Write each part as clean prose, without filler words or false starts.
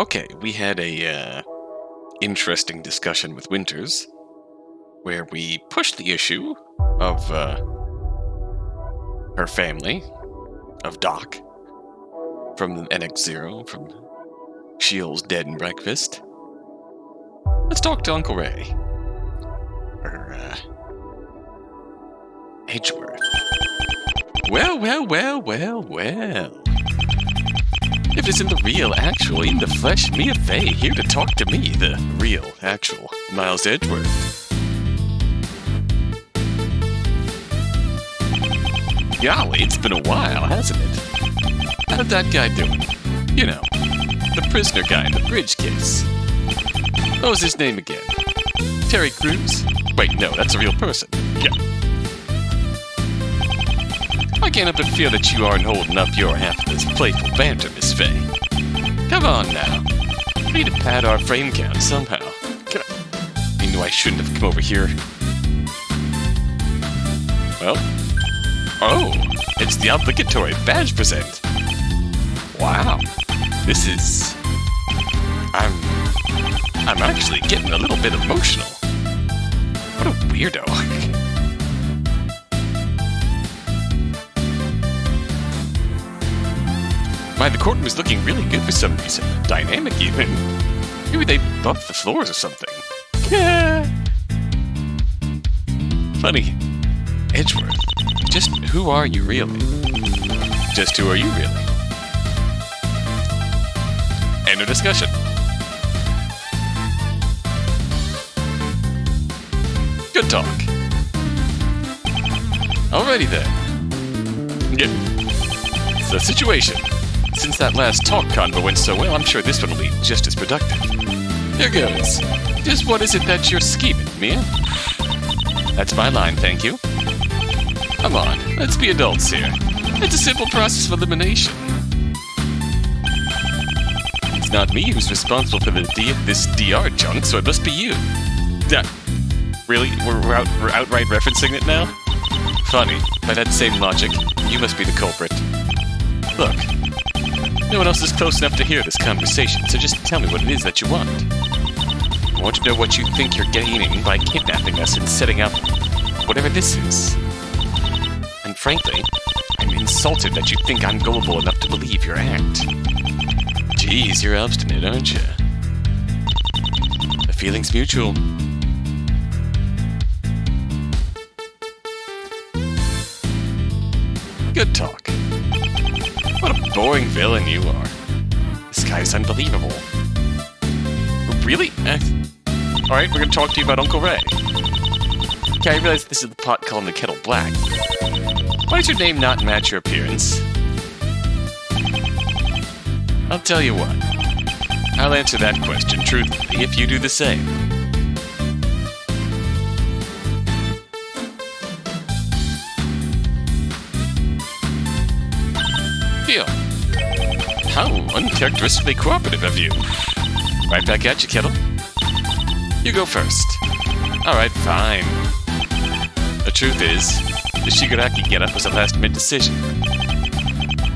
Okay, we had a interesting discussion with Winters, where we pushed the issue of her family, of Doc, from NX0, from Shields' dead and breakfast. Let's talk to Uncle Ray. Or, Edgeworth. Well. If it's in the real, actual, in the flesh, me a fey, here to talk to me, the real, actual Miles Edgeworth. Golly, it's been a while, hasn't it? How'd that guy doing? You know, the prisoner guy in the bridge case. What was his name again? Terry Crews? Wait, no, that's a real person. Yeah. I can't help but feel that you aren't holding up your half of this playful banter, Miss Fay. Come on now. We need to pad our frame count somehow. I knew I shouldn't have come over here. Well. Oh, it's the obligatory badge present. Wow. This is... I'm actually getting a little bit emotional. What a weirdo. Why, the courtroom is looking really good for some reason. Dynamic, even. Maybe they buffed the floors or something. Yeah. Funny. Edgeworth, just who are you really? Just who are you really? End of discussion. Good talk. Alrighty then. Good. So, situation. Since that last talk convo went so well, I'm sure this one will be just as productive. Here goes. Just what is it that you're scheming, Mia? That's my line, thank you. Come on, let's be adults here. It's a simple process of elimination. It's not me who's responsible for this DR junk, so it must be you. Really? We're outright referencing it now? Funny. By that same logic, you must be the culprit. Look. No one else is close enough to hear this conversation, so just tell me what it is that you want. I want to know what you think you're gaining by kidnapping us and setting up whatever this is. And frankly, I'm insulted that you think I'm gullible enough to believe your act. Jeez, you're obstinate, aren't you? The feeling's mutual. Good talk. What a boring villain you are. This guy's unbelievable. Really? Alright, we're gonna talk to you about Uncle Ray. Okay, I realize this is the pot calling the kettle black. Why does your name not match your appearance? I'll tell you what. I'll answer that question truthfully if you do the same. Deal. How uncharacteristically cooperative of you. Right back at you, Kettle. You go first. Alright, fine. The truth is, the Shigaraki getup was a last-minute decision.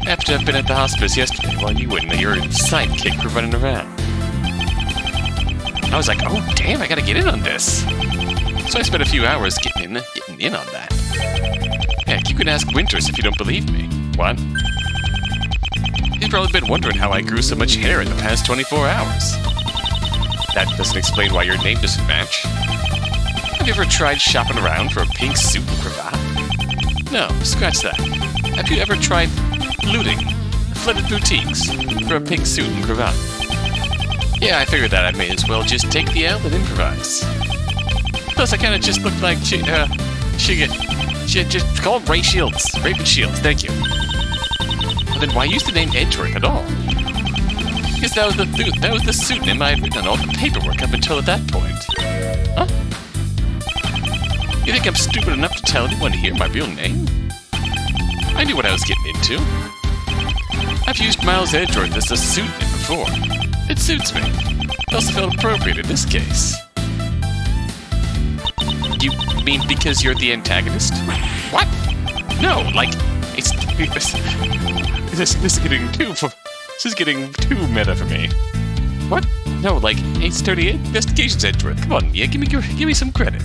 After I've been at the hospice yesterday while you and your sidekick were running around. I was like, oh damn, I gotta get in on this. So I spent a few hours getting in on that. Heck, you can ask Winters if you don't believe me. What? He's probably been wondering how I grew so much hair in the past 24 hours. That doesn't explain why your name doesn't match. Have you ever tried shopping around for a pink suit and cravat? No, scratch that. Have you ever tried looting flooded boutiques for a pink suit and cravat? Yeah, I figured that I may as well just take the L and improvise. Plus, I kind of just look like just call him Ray Shields. Ray Shields, thank you. Well, then why use the name Edgeworth at all? Because that was the pseudonym I had written on all the paperwork up until at that point. Huh? You think I'm stupid enough to tell anyone here my real name? I knew what I was getting into. I've used Miles Edgeworth as a pseudonym before. It suits me. It also felt appropriate in this case. You mean because you're the antagonist? What? No, like, this is getting too meta for me. What? No, like Ace 38 Investigations Edgeworth. Come on, Mia, give me some credit.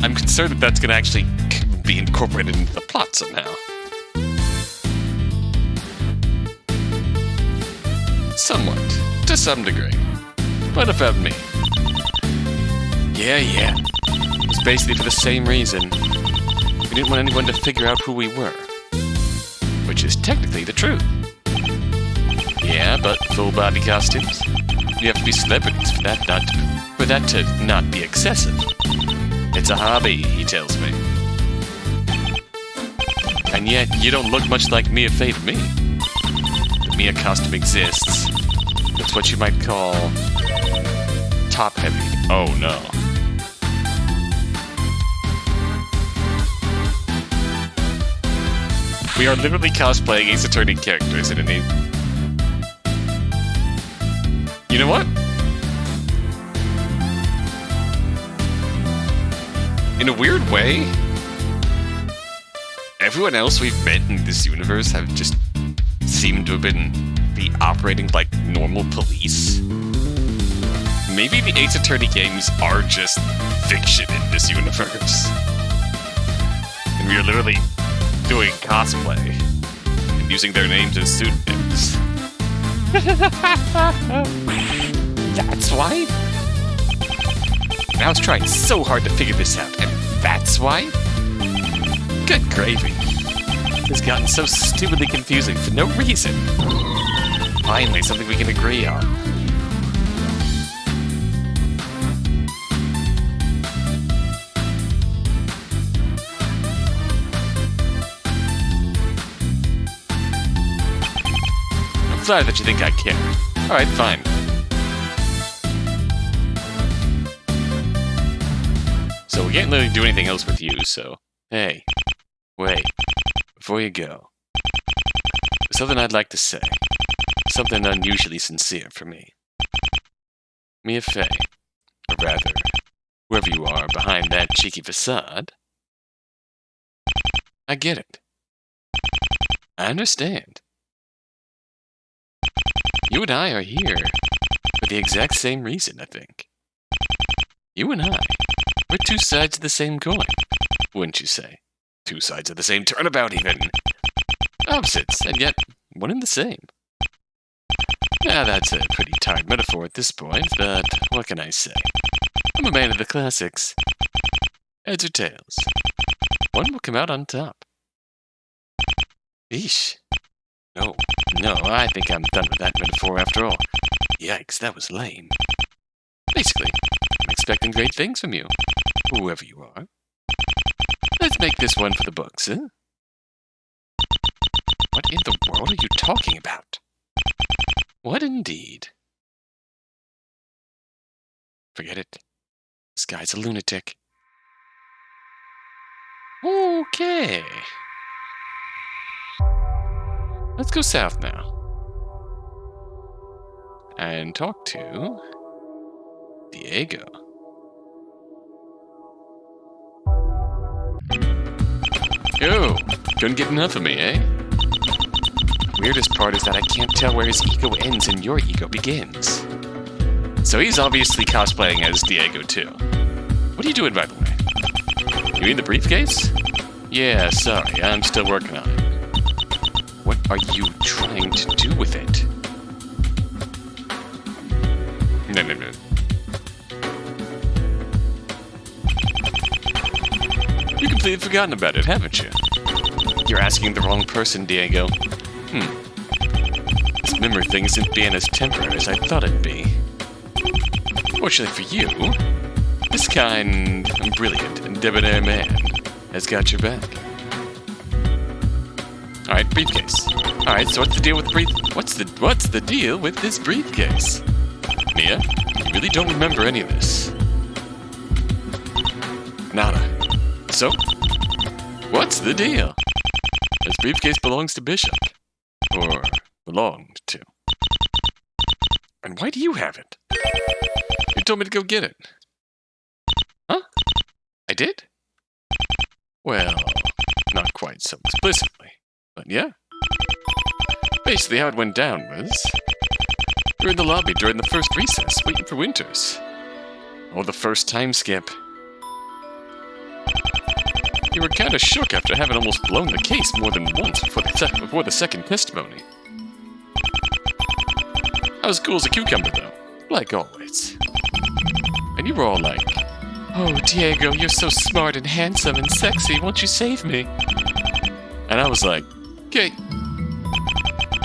I'm concerned that that's going to actually be incorporated into the plot somehow. Somewhat, to some degree. What about me? Yeah. It was basically for the same reason. We didn't want anyone to figure out who we were. Which is technically the truth. Yeah, but full body costumes? You have to be celebrities for that to not be excessive. It's a hobby, he tells me. And yet, you don't look much like Mia Fey to me. The Mia costume exists. It's what you might call top-heavy. Oh no. We are literally cosplaying Ace Attorney characters in a You know what? In a weird way, everyone else we've met in this universe have just seemed to have be operating like normal police. Maybe the Ace Attorney games are just fiction in this universe. And we are literally doing cosplay and using their names as pseudonyms. That's why? I was trying so hard to figure this out, and that's why? Good gravy. This has gotten so stupidly confusing for no reason. Finally, something we can agree on. I'm sorry that you think I care. Alright, fine. So we can't really do anything else with you, so... Hey, wait. Before you go. There's something I'd like to say. Something unusually sincere for me. Mia Fey, or rather, whoever you are behind that cheeky facade. I get it. I understand. You and I are here for the exact same reason, I think. You and I, we're two sides of the same coin, wouldn't you say? Two sides of the same turnabout, even. Opposites, and yet one and the same. Now, that's a pretty tired metaphor at this point, but what can I say? I'm a man of the classics. Heads or tails. One will come out on top. Eesh. No, I think I'm done with that metaphor after all. Yikes, that was lame. Basically, I'm expecting great things from you, whoever you are. Let's make this one for the books, huh? What in the world are you talking about? What indeed? Forget it. This guy's a lunatic. Okay. Let's go south now. And talk to Diego. Yo, couldn't get enough of me, eh? The weirdest part is that I can't tell where his ego ends and your ego begins. So he's obviously cosplaying as Diego too. What are you doing, by the way? You mean the briefcase? Yeah, sorry, I'm still working on it. What are you trying to do with it? No. You completely forgotten about it, haven't you? You're asking the wrong person, Diego. This memory thing isn't being as temporary as I thought it'd be. Fortunately for you, this kind, brilliant, and debonair man has got your back. Alright, briefcase. Alright, so what's the deal with what's the deal with this briefcase? Mia, you really don't remember any of this. Nada. So, what's the deal? This briefcase belongs to Bishop. Or belonged to. And why do you have it? You told me to go get it. Huh? I did? Well, not quite so explicitly. But yeah. Basically how it went down was, We were in the lobby during the first recess, waiting for Winters. Oh, the first time skip. You were kinda shook after having almost blown the case more than once before the second testimony. I was cool as a cucumber, though, like always. And you were all like, "Oh, Diego, you're so smart and handsome and sexy, won't you save me?" And I was like, "Okay."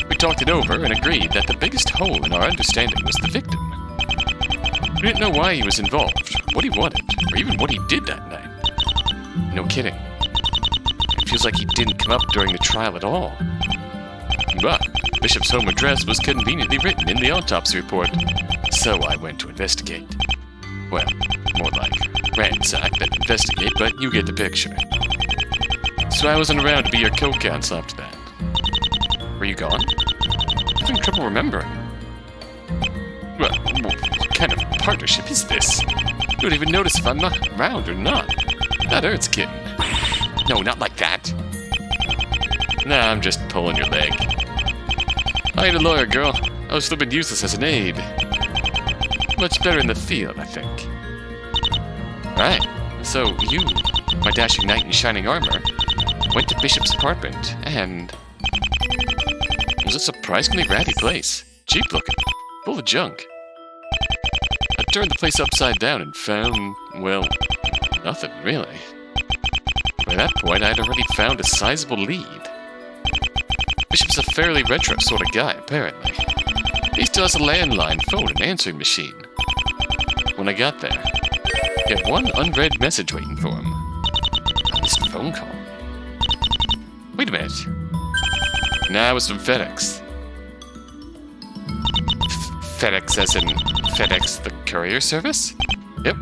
We talked it over and agreed that the biggest hole in our understanding was the victim. We didn't know why he was involved, what he wanted, or even what he did that night. No kidding. It feels like he didn't come up during the trial at all. But Bishop's home address was conveniently written in the autopsy report, so I went to investigate. Well, more like ransack than investigate, but you get the picture. So I wasn't around to be your co-counsel after that. Were you gone? I'm having trouble remembering. Well, what kind of partnership is this? You don't even notice if I'm not around or not. That hurts, kitten. No, not like that. Nah, I'm just pulling your leg. I ain't a lawyer, girl. I was flipping useless as an aide. Much better in the field, I think. Right. So you, my dashing knight in shining armor, went to Bishop's apartment and... It was a surprisingly ratty place. Cheap looking. Full of junk. I turned the place upside down and found, well, nothing really. By that point, I had already found a sizable lead. Bishop's a fairly retro sort of guy, apparently. He still has a landline phone and answering machine. When I got there, he had one unread message waiting for him. I missed a phone call. Wait a minute. Nah, it was from FedEx. FedEx as in FedEx the courier service? Yep.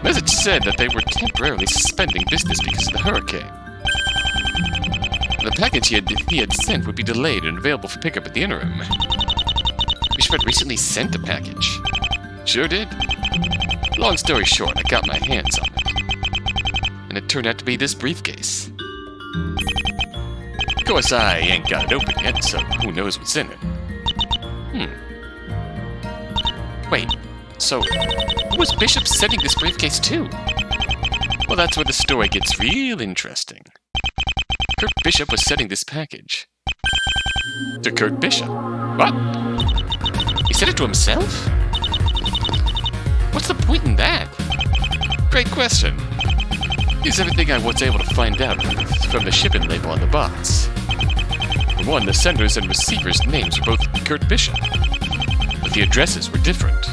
Message said that they were temporarily suspending business because of the hurricane. The package he had sent would be delayed and available for pickup in the interim. Bishop had recently sent a package. Sure did. Long story short, I got my hands on it. And it turned out to be this briefcase. Of course, I ain't got it open yet, so who knows what's in it. Wait, so who was Bishop sending this briefcase to? Well, that's where the story gets real interesting. Kurt Bishop was sending this package. To Kurt Bishop? What? He sent it to himself? What's the point in that? Great question. Here's everything I was able to find out from the shipping label on the box. For one, the senders and receivers' names were both Kurt Bishop, but the addresses were different.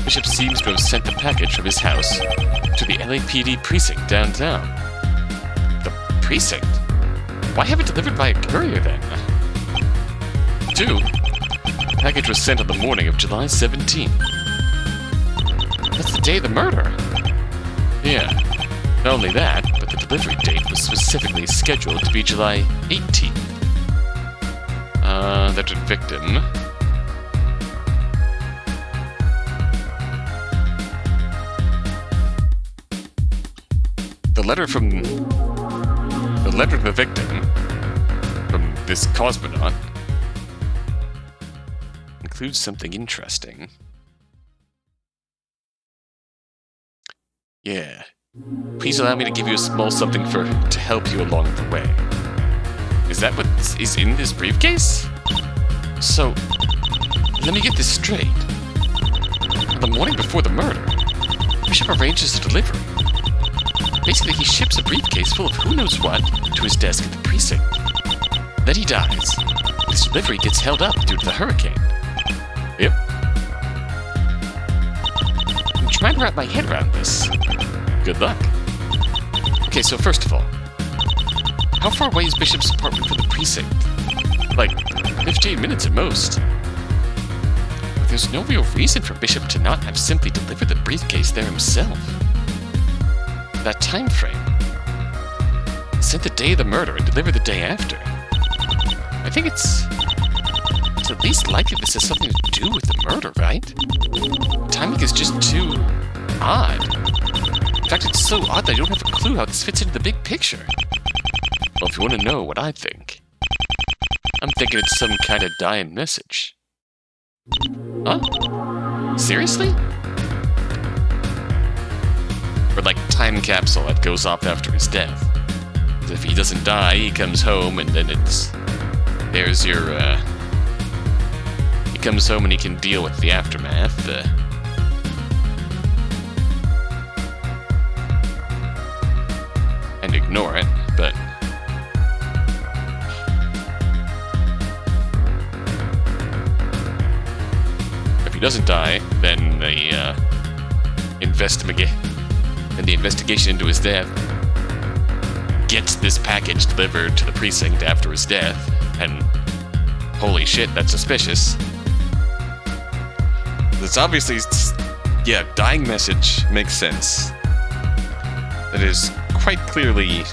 Bishop seems to have sent the package from his house to the LAPD precinct downtown. The precinct? Why have it delivered by a courier then? 2. The package was sent on the morning of July 17th. That's the day of the murder. Yeah. Not only that, but the delivery date was specifically scheduled to be July 18th. That's a victim. The letter to the victim from this cosmonaut includes something interesting. Yeah. Please allow me to give you a small something to help you along the way. Is that what is in this briefcase? So, let me get this straight. On the morning before the murder, Bishop arranges a delivery. Basically, he ships a briefcase full of who knows what to his desk at the precinct. Then he dies. His delivery gets held up due to the hurricane. Yep. I'm trying to wrap my head around this. Good luck. Okay, so first of all, how far away is Bishop's apartment from the precinct? Like, 15 minutes at most. But there's no real reason for Bishop to not have simply delivered the briefcase there himself. That time frame. Sent the day of the murder and delivered the day after. I think it's at least likely this has something to do with the murder, right? Timing is just too odd. In fact, it's so odd that I don't have a clue how this fits into the big picture. Well, if you want to know what I think, I'm thinking it's some kind of dying message. Huh? Seriously? Or like time capsule that goes off after his death. If he doesn't die, he comes home and then there's your, he comes home and he can deal with the aftermath, and ignore it, but if he doesn't die, then the investigation into his death gets this package delivered to the precinct after his death, and holy shit, that's suspicious. It's obviously, yeah, dying message makes sense. That is quite clearly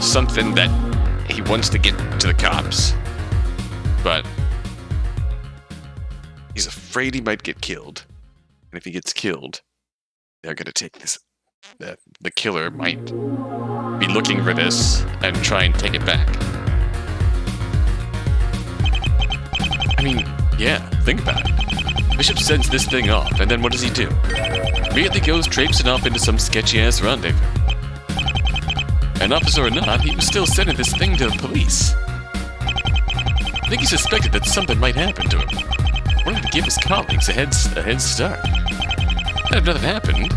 something that he wants to get to the cops, but he's afraid he might get killed. And if he gets killed, they're gonna take this. The killer might be looking for this and try and take it back. I mean, yeah, think about it. Bishop sends this thing off, and then what does he do? Immediately goes traipsing off into some sketchy-ass rendezvous. An officer or not, he was still sending this thing to the police. I think he suspected that something might happen to him. Wanted to give his colleagues a head start. And if nothing happened,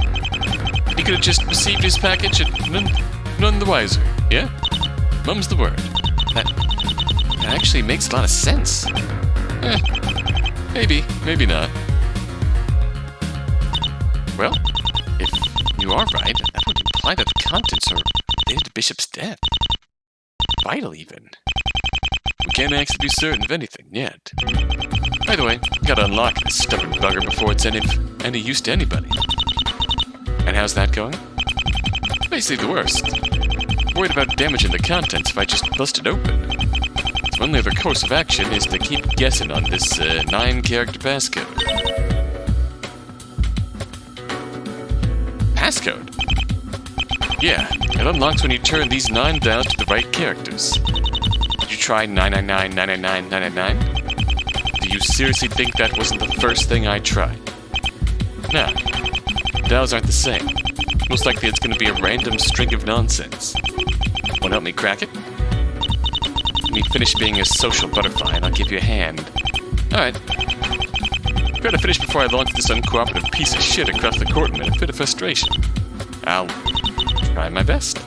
he could have just received his package and none the wiser, yeah? Mum's the word. That actually makes a lot of sense. Maybe not. Well, if you are right, that would imply that the contents are related to Bishop's death. Vital, even. We can't actually be certain of anything yet. By the way, gotta unlock this stubborn bugger before it's any use to anybody. And how's that going? Basically the worst. Worried about damaging the contents if I just bust it open. So only other course of action is to keep guessing on this 9-character passcode. Passcode? Yeah, it unlocks when you turn these 9 down to the right characters. Did you try 999-999-999? Do you seriously think that wasn't the first thing I tried? No. Dials aren't the same. Most likely it's going to be a random string of nonsense. Want to help me crack it? Let me finish being a social butterfly and I'll give you a hand. Alright. Gotta finish before I launch this uncooperative piece of shit across the court in a fit of frustration. I'll try my best.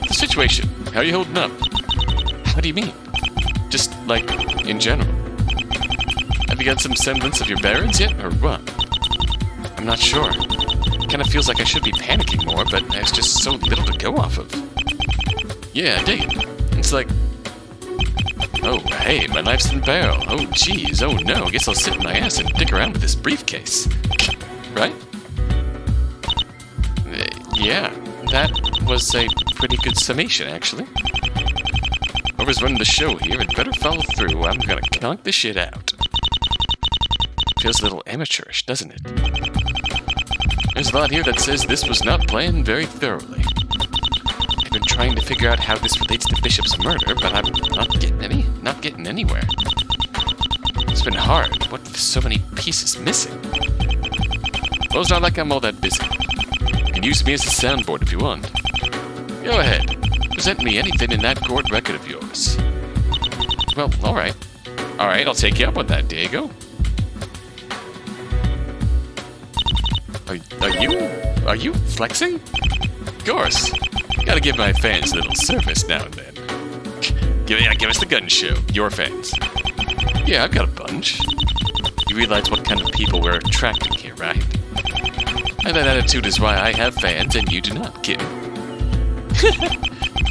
The situation. How are you holding up? What do you mean? Just, like, in general. Have you got some semblance of your bearings yet, or what? I'm not sure. It kind of feels like I should be panicking more, but there's just so little to go off of. Yeah, I dig it. It's like... Oh, hey, my knife's in the barrel. Oh, geez, oh no, guess I'll sit my ass and dick around with this briefcase. Right? Yeah, that was a pretty good summation, actually. Whoever's running the show here had better follow through. I'm gonna conk this shit out. Feels a little amateurish, doesn't it? There's a lot here that says this was not planned very thoroughly. I've been trying to figure out how this relates to Bishop's murder, but I'm not getting anywhere. It's been hard, what with so many pieces missing. Well, it's not like I'm all that busy. You can use me as a soundboard if you want. Go ahead. Present me anything in that court record of yours. Well, alright. Alright, I'll take you up on that, Diego. Are you flexing? Of course. Gotta give my fans a little service now and then. Give us the gun show. Your fans. Yeah, I've got a bunch. You realize what kind of people we're attracting here, right? And that attitude is why I have fans and you do not, kid.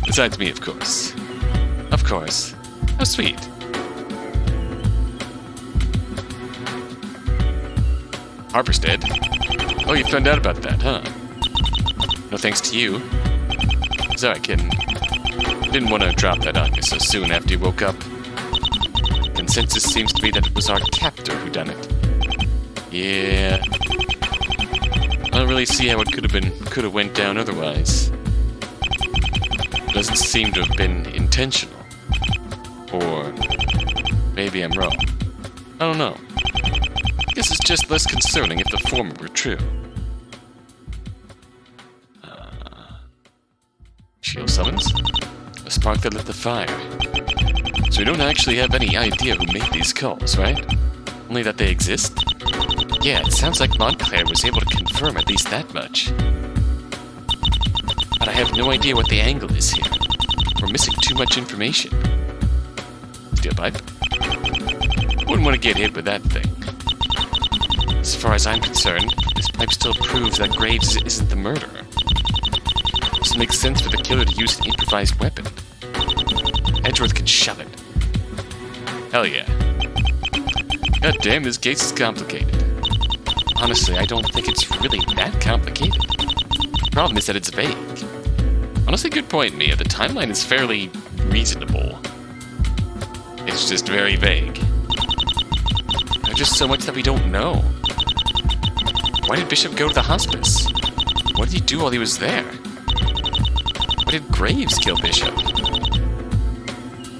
Besides me, of course. Of course. How sweet. Harper's dead. Oh, you found out about that, huh? No thanks to you. Sorry, kidding. Didn't want to drop that on you so soon after you woke up. Consensus seems to be that it was our captor who done it. Yeah. I don't really see how it could have went down otherwise. Doesn't seem to have been intentional. Or maybe I'm wrong. I don't know. Guess it's just less concerning if the former were true. Shield summons? A spark that lit the fire. So we don't actually have any idea who made these calls, right? Only that they exist? Yeah, it sounds like Montclair was able to confirm at least that much. But I have no idea what the angle is here. We're missing too much information. Steel pipe? Wouldn't want to get hit with that thing. As far as I'm concerned, this pipe still proves that Graves isn't the murderer. This makes sense for the killer to use an improvised weapon. Edgeworth can shove it. Hell yeah. God damn, this case is complicated. Honestly, I don't think it's really that complicated. The problem is that it's vague. Honestly, good point, Mia. The timeline is fairly reasonable. It's just very vague. There's just so much that we don't know. Why did Bishop go to the hospice? What did he do while he was there? Why did Graves kill Bishop?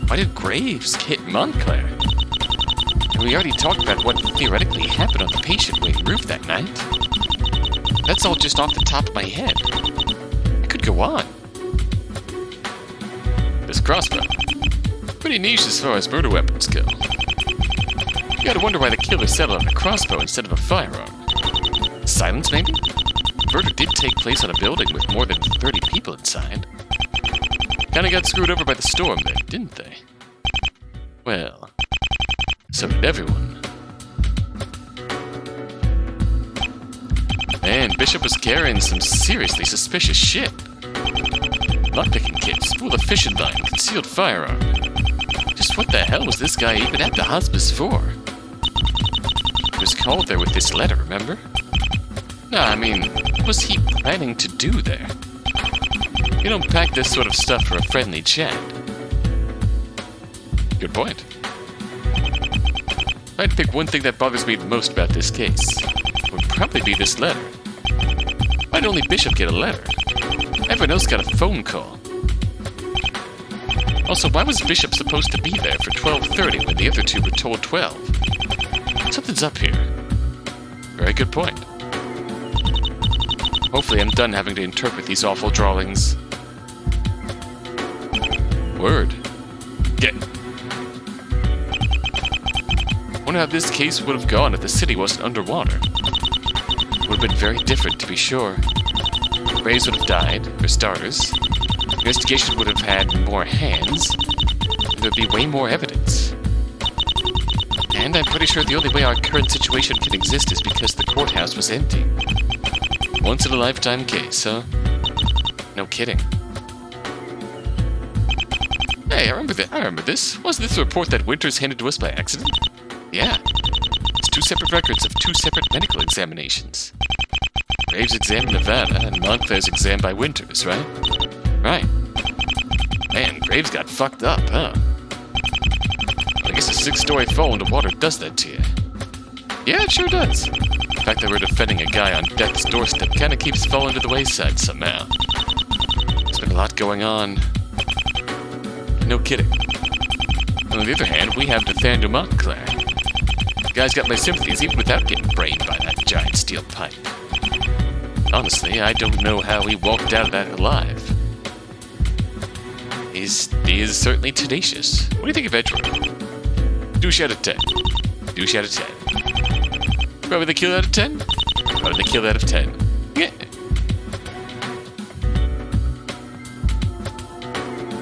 Why did Graves hit Montclair? And we already talked about what theoretically happened on the patient wing roof that night. That's all just off the top of my head. I could go on. This crossbow. Pretty niche as far as murder weapons go. You gotta wonder why the killer settled on a crossbow instead of a firearm. Silence, maybe? The murder did take place on a building with more than 30 people inside. Kinda got screwed over by the storm then, didn't they? Well, so did everyone. Man, Bishop was carrying some seriously suspicious shit. Lockpicking kit, spool of fishing line, concealed firearm. Just what the hell was this guy even at the hospice for? He was called there with this letter, remember? Nah, I mean, what was he planning to do there? You don't pack this sort of stuff for a friendly chat. Good point. If I had to pick one thing that bothers me the most about this case, it would probably be this letter. Why'd only Bishop get a letter? Everyone else got a phone call. Also, why was Bishop supposed to be there for 12:30 when the other two were told 12? Something's up here. Very good point. Hopefully I'm done having to interpret these awful drawings. Word. Get. Wonder how this case would have gone if the city wasn't underwater. It would have been very different, to be sure. Graves would have died, for starters. The investigation would have had more hands. And there'd be way more evidence. And I'm pretty sure the only way our current situation can exist is because the courthouse was empty. Once-in-a-lifetime case, huh? No kidding. Hey, I remember this. Wasn't this a report that Winters handed to us by accident? Yeah. It's 2 separate records of 2 separate medical examinations. Graves' exam in Nevada and Montclair's exam by Winters, right? Right. Man, Graves got fucked up, huh? I guess a 6-story fall into water does that to you. Yeah, it sure does. The fact that we're defending a guy on death's doorstep kinda keeps falling to the wayside somehow. There's been a lot going on. No kidding. On the other hand, we have Nathaniel Montclair. The guy's got my sympathies even without getting brained by that giant steel pipe. Honestly, I don't know how he walked out of that alive. He is certainly tenacious. What do you think of Edgeworth? Douche out of 10. Douche out of 10. Probably the kill out of 10? Probably the kill out of 10. Yeah.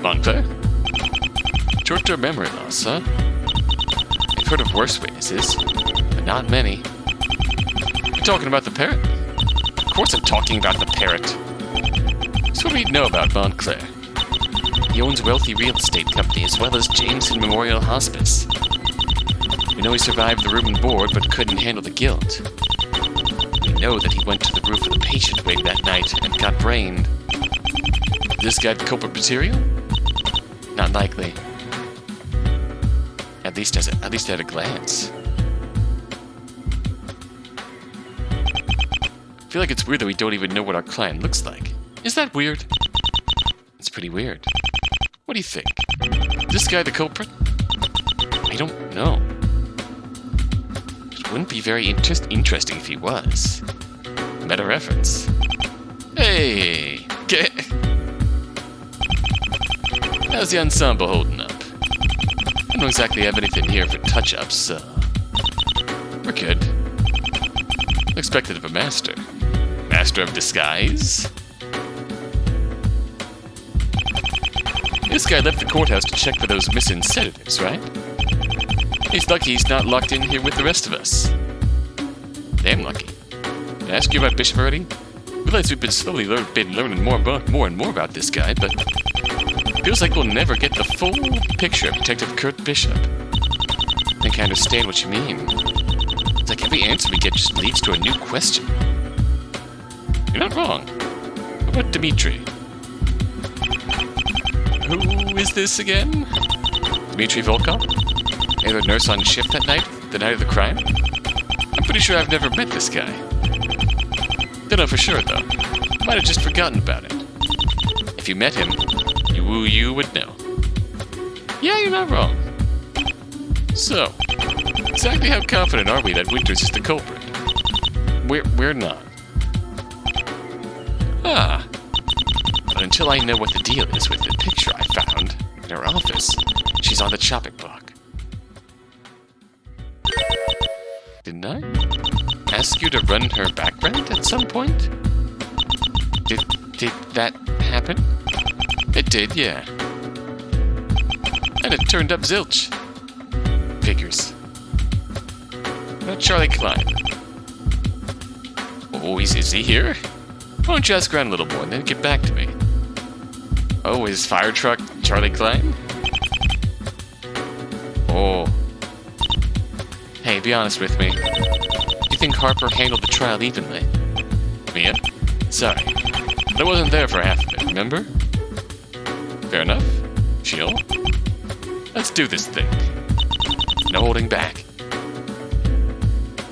Montclair? Short-term memory loss, huh? I've heard of worse witnesses, but not many. You're talking about the parrot? Of course I'm talking about the parrot. So what do we know about Montclair? He owns a wealthy real estate company as well as Jameson Memorial Hospice. We know he survived the room and board but couldn't handle the guilt. We know that he went to the roof of the patient wing that night and got brained. This guy culprit material? Not likely. At least at a glance. I feel like it's weird that we don't even know what our client looks like. Is that weird? It's pretty weird. What do you think? Is this guy the culprit? I don't know. It wouldn't be very interesting if he was. Meta reference. Hey! Get. How's the ensemble holding up? I don't exactly have anything here for touch-ups, so... we're good. Expected of a master. Master of disguise? This guy left the courthouse to check for those missing sedatives, right? He's lucky he's not locked in here with the rest of us. Damn lucky. Did I ask you about Bishop already? I realize we've been slowly learning more and more about this guy, but... feels like we'll never get the full picture of Detective Kurt Bishop. I think I understand what you mean. It's like every answer we get just leads to a new question. You're not wrong. How about Dimitri? Who is this again? Dmitri Volkov? Either nurse on shift that night, the night of the crime? I'm pretty sure I've never met this guy. Don't know for sure, though. Might have just forgotten about it. If you met him, you would know. Yeah, you're not wrong. So, exactly how confident are we that Winters is the culprit? We're not. Ah. But until I know what the deal is with the picture I found in her office, she's on the chopping block. Didn't I ask you to run her background at some point? Did that happen? It did, yeah. And it turned up zilch. Figures. About Charlie Klein. Oh, is he here? Why don't you ask around a little more and then get back to me? Oh, his fire truck, Charlie Klein? Oh. Hey, be honest with me. You think Harper handled the trial evenly? Mia? Sorry. But I wasn't there for half of it, remember? Fair enough. Sheil? Let's do this thing. No holding back.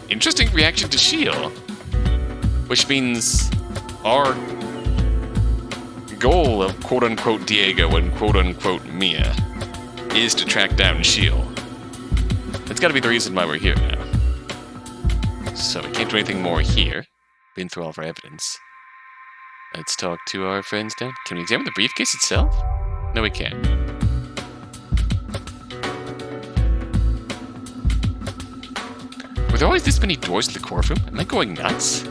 Interesting reaction to Sheil. Which means our goal of quote-unquote Diego and quote-unquote Mia is to track down Sheil. That's gotta be the reason why we're here now. So we can't do anything more here. Been through all of our evidence. Let's talk to our friends down. Can we examine the briefcase itself? No, we can't. Were there always this many doors to the courtroom? Am I going nuts?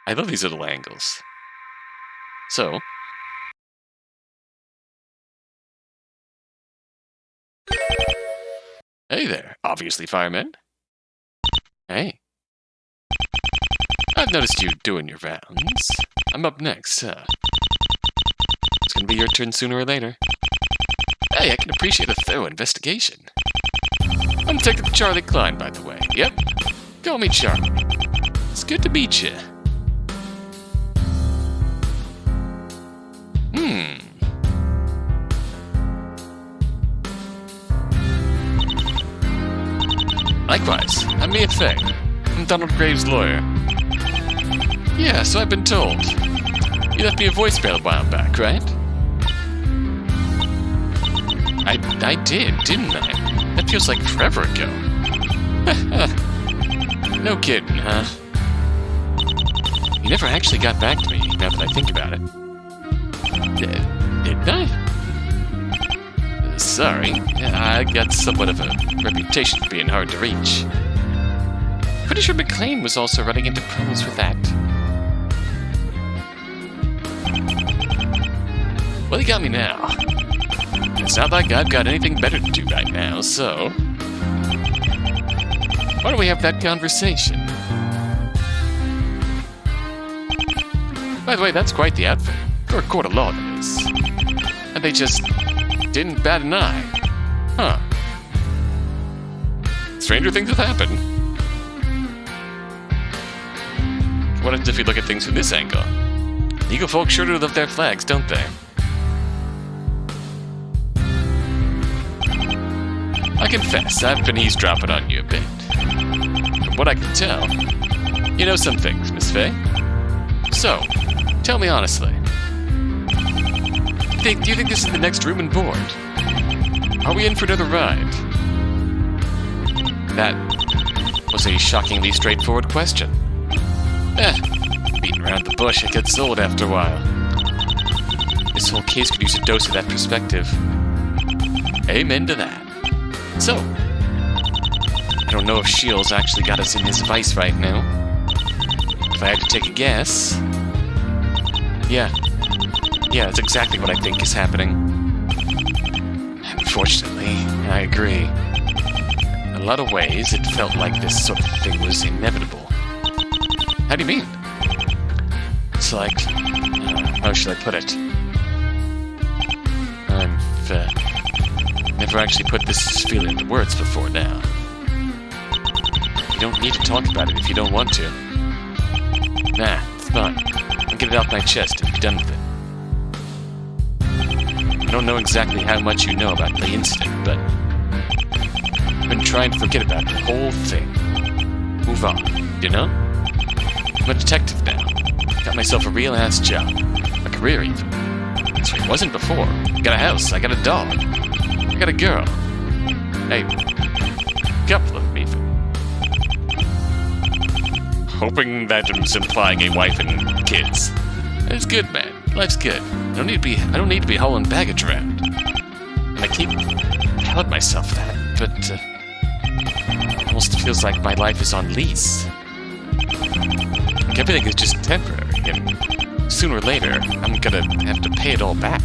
I love these little angles. So... Hey there, obviously fireman. Hey. I've noticed you doing your rounds. I'm up next, It's gonna be your turn sooner or later. Hey, I can appreciate a thorough investigation. I'm Detective Charlie Klein, by the way. Yep, call me Charlie. It's good to meet you. Likewise, I'm Mia Feng. I'm Donald Graves' lawyer. Yeah, so I've been told. You left me a voicemail a while back, right? I did, didn't I? That feels like forever ago. No kidding, huh? You never actually got back to me, now that I think about it. Didn't I? Sorry, I got somewhat of a reputation for being hard to reach. Pretty sure McLean was also running into problems with that. Well, you got me now. It's not like I've got anything better to do right now, so... why don't we have that conversation? By the way, that's quite the outfit. For a court of law, that is. And they just didn't bat an eye. Huh. Stranger things have happened. What happens if you look at things from this angle? Legal folks sure do love their flags, don't they? I confess, I've been eavesdropping on you a bit. From what I can tell, you know some things, Miss Fay. So, tell me honestly. Do you think this is the next room and board? Are we in for another ride? That was a shockingly straightforward question. Beating around the bush, it gets old after a while. This whole case could use a dose of that perspective. Amen to that. So, I don't know if Shields actually got us in his vice right now. If I had to take a guess... Yeah, that's exactly what I think is happening. Unfortunately, I agree. In a lot of ways, it felt like this sort of thing was inevitable. How do you mean? It's like... how should I put it? I've never actually put this feeling into words before now. You don't need to talk about it if you don't want to. Nah, it's fine. I'll get it off my chest and be done with it. I don't know exactly how much you know about the incident, but I've been trying to forget about the whole thing. Move on, you know? I'm a detective now. Got myself a real-ass job. A career, even. That's what it wasn't before. I got a house, I got a dog. I got a girl. Hey, a couple of them, even. Hoping that it's implying a wife and kids. It's good, man. Life's good. I don't need to be hauling baggage around. And I keep telling myself that, but it almost feels like my life is on lease. Like everything is just temporary, and sooner or later, I'm gonna have to pay it all back.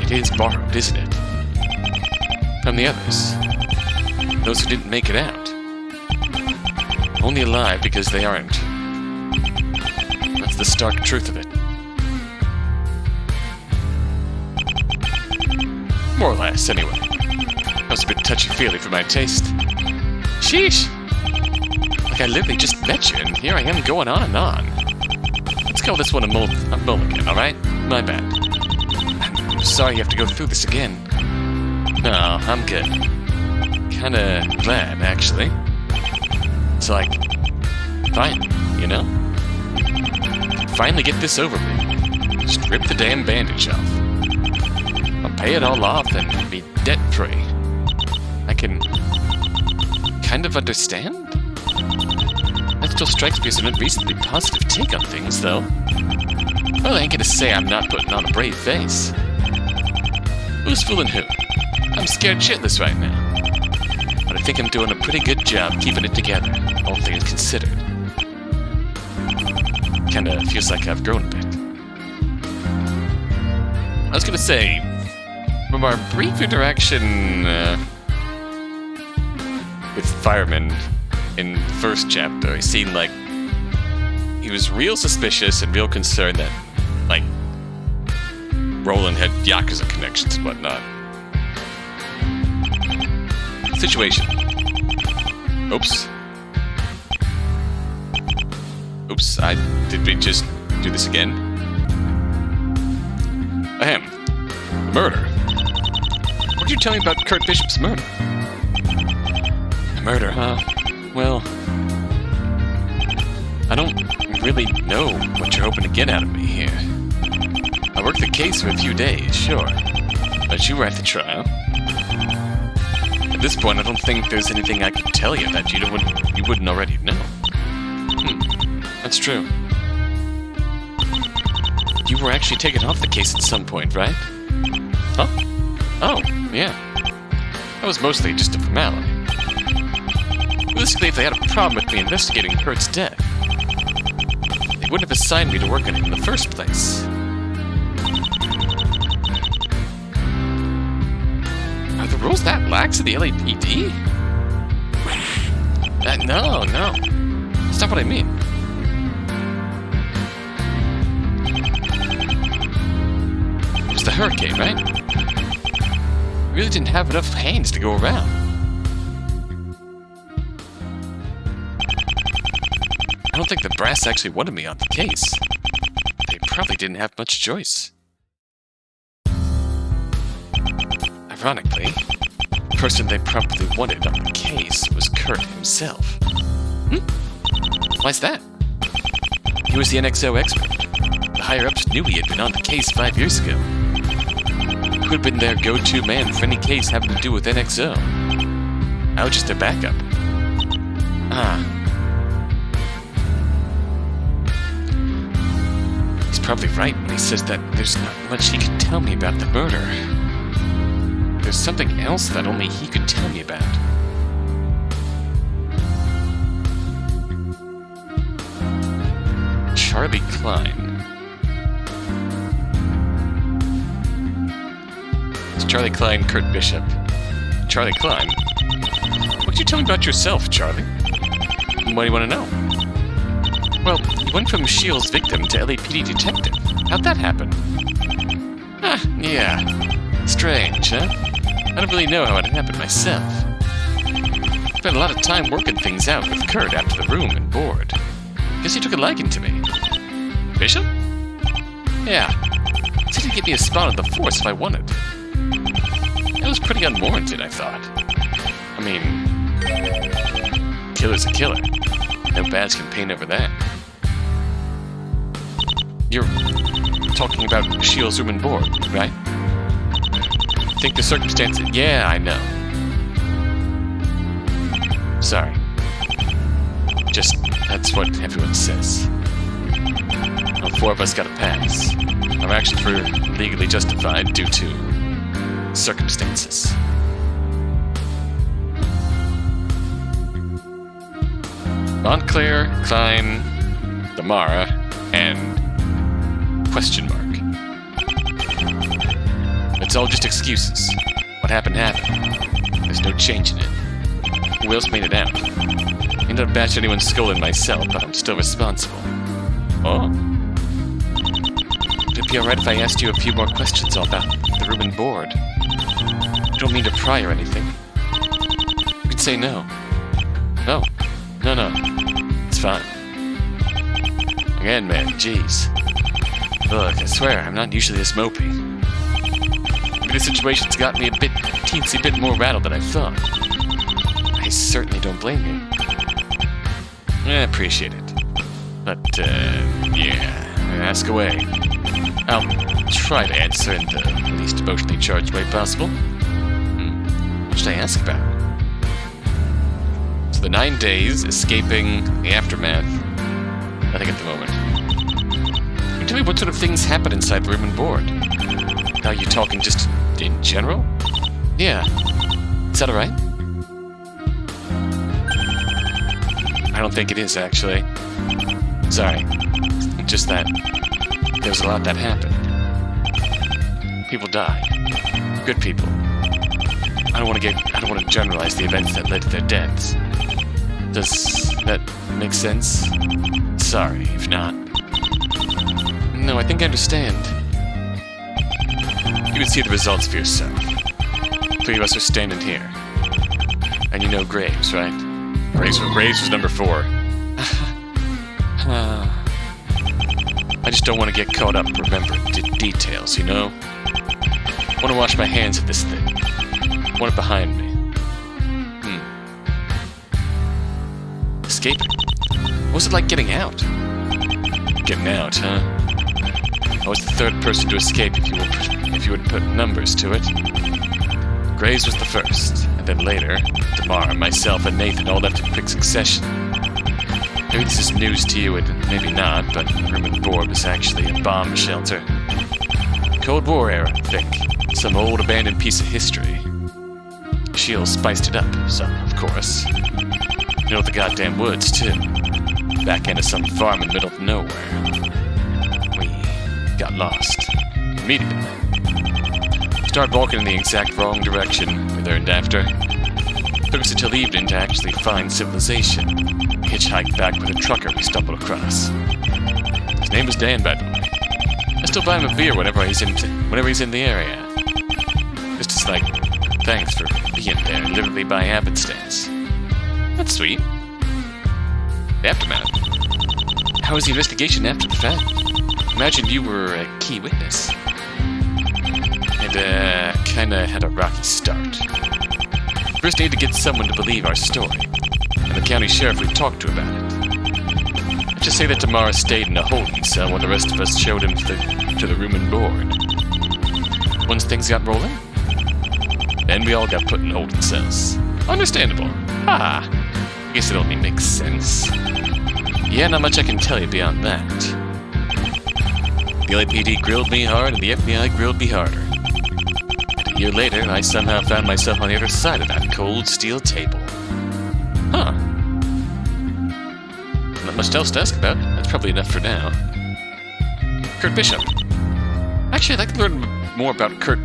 It is borrowed, isn't it? From the others. Those who didn't make it out. Only alive because they aren't. That's the stark truth of it. More or less, anyway. That was a bit touchy-feely for my taste. Sheesh! Like I literally just met you, and here I am going on and on. Let's call this one a mulligan, alright? My bad. I'm sorry you have to go through this again. No, I'm good. Kinda glad, actually. It's like, fine, you know? Finally get this over with. Just rip the damn bandage off. I'll pay it all off and be debt-free. I can kind of understand? That still strikes me as an unreasonably positive take on things, though. Well, I ain't gonna say I'm not putting on a brave face. Who's fooling who? I'm scared shitless right now. But I think I'm doing a pretty good job keeping it together, all things considered. Kinda feels like I've grown a bit. I was gonna say, from our brief interaction with fireman in the first chapter, he seemed like he was real suspicious and real concerned that, like, Roland had Yakuza connections and whatnot. Situation. Oops. Did we just do this again? Ahem. The murder. What did you tell me about Kurt Bishop's murder? The murder, huh? Well, I don't really know what you're hoping to get out of me here. I worked the case for a few days, sure. But you were at the trial. At this point, I don't think there's anything I could tell you that you wouldn't already know. That's true. You were actually taken off the case at some point, right? Huh? Oh, yeah. That was mostly just a formality. Basically, if they had a problem with me investigating Kurt's death, they wouldn't have assigned me to work on it in the first place. Are the rules that lax in the LAPD? No. That's not what I mean. It was the hurricane, right? We really didn't have enough hands to go around. I don't think the brass actually wanted me on the case. They probably didn't have much choice. Ironically, the person they probably wanted on the case was Kurt himself. Why's that? He was the NXO expert, the higher-ups knew he had been on the case 5 years ago. Who had been their go-to man for any case having to do with NXO? I was just their backup. He's probably right when he says that there's not much he can tell me about the murder. There's something else that only he could tell me about. Charlie Klein. It's Charlie Klein, Kurt Bishop. Charlie Klein? What did you tell me about yourself, Charlie? What do you want to know? Well, you went from Shields victim to LAPD detective. How'd that happen? Yeah. Strange, huh? I don't really know how it happened myself. Spent a lot of time working things out with Kurt after the room and board. Guess he took a liking to me. Bishop? Yeah. Said he'd give me a spot on the force if I wanted. That was pretty unwarranted, I thought. I mean, killer's a killer. No badge can paint over that. You're talking about Shields' room and board, right? Think the circumstances... Yeah, I know. Sorry. Just, that's what everyone says. Well, 4 of us got a pass. Our actions were legally justified due to circumstances. Montclair, Klein, Damara, and question mark. It's all just excuses. What happened happened. There's no change in it. Who else made it out? I ended up bashing anyone's skull in myself, but I'm still responsible. Oh? Would it be alright if I asked you a few more questions all about the room and board? I don't mean to pry or anything. You could say no. No. No. It's fine. Again, man, jeez. Look, I swear, I'm not usually this mopey. Maybe the situation's got me a teensy bit more rattled than I thought. I certainly don't blame you. I appreciate it. But, yeah, ask away. I'll try to answer in the least emotionally charged way possible. What should I ask about? So the 9 days, escaping, the aftermath. Nothing at the moment. Can you tell me what sort of things happen inside the room and board? Are you talking just in general? Yeah. Is that alright? I don't think it is, actually. Sorry. Just that there's a lot that happened. People die. Good people. I don't want to generalize the events that led to their deaths. Does that make sense? Sorry, if not. No, I think I understand. You can see the results for yourself. 3 of us are standing here. And you know Graves, right? Graves was number 4. I just don't want to get caught up remembering details, you know? I want to wash my hands of this thing. I want it behind me. Escaping? What was it like getting out? Getting out, huh? I was the 3rd person to escape if you would put numbers to it. Graves was the first, and then later, Damara, myself, and Nathan all left in quick succession. Maybe this is news to you, and maybe not, but room and board was actually a bomb shelter. Cold War era, I think. Some old abandoned piece of history. Shields spiced it up, some, of course. You know the goddamn woods, too. Back end of some farm in the middle of nowhere. We got lost. Immediately. Started walking in the exact wrong direction, we learned after. Took us until evening to actually find civilization. Hitchhiked back with a trucker we stumbled across. His name was Dan, by the way. I still buy him a beer whenever he's in the area. Just as like, thanks for being there, literally by happenstance. That's sweet. The aftermath. How was the investigation after the fact? Imagine you were a key witness. It kinda had a rocky start. First needed to get someone to believe our story, and the county sheriff we talked to about it. Let's just say that Damara stayed in a holding cell while the rest of us showed him to the room and board. Once things got rolling, then we all got put in holding cells. Understandable. Ah, I guess it only makes sense. Yeah, not much I can tell you beyond that. The LAPD grilled me hard and the FBI grilled me harder. And a year later, I somehow found myself on the other side of that cold steel table. Huh. Not much else to ask about. That's probably enough for now. Kurt Bishop. Actually, I'd like to learn more about Kurt